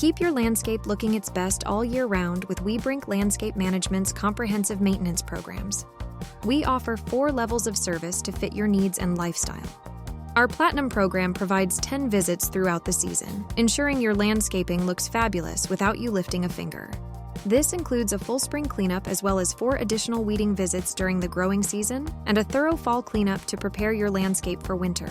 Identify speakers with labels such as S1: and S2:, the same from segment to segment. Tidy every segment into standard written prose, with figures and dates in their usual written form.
S1: Keep your landscape looking its best all year round with Wihebrink Landscape Management's comprehensive maintenance programs. We offer 4 levels of service to fit your needs and lifestyle. Our Platinum program provides 10 visits throughout the season, ensuring your landscaping looks fabulous without you lifting a finger. This includes a full spring cleanup as well as 4 additional weeding visits during the growing season and a thorough fall cleanup to prepare your landscape for winter.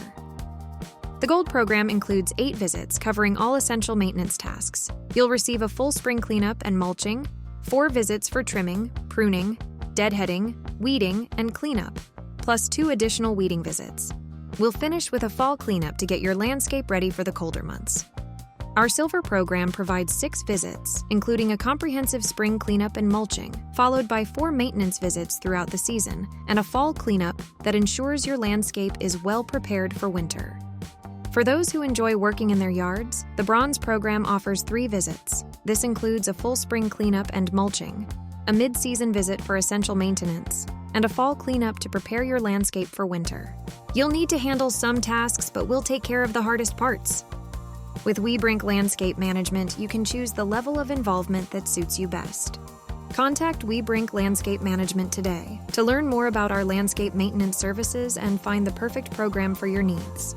S1: The Gold program includes 8 visits covering all essential maintenance tasks. You'll receive a full spring cleanup and mulching, 4 visits for trimming, pruning, deadheading, weeding, and cleanup, plus 2 additional weeding visits. We'll finish with a fall cleanup to get your landscape ready for the colder months. Our Silver program provides 6 visits, including a comprehensive spring cleanup and mulching, followed by 4 maintenance visits throughout the season, and a fall cleanup that ensures your landscape is well prepared for winter. For those who enjoy working in their yards, the Bronze program offers 3 visits. This includes a full spring cleanup and mulching, a mid-season visit for essential maintenance, and a fall cleanup to prepare your landscape for winter. You'll need to handle some tasks, but we'll take care of the hardest parts. With Wihebrink Landscape Management, you can choose the level of involvement that suits you best. Contact Wihebrink Landscape Management today to learn more about our landscape maintenance services and find the perfect program for your needs.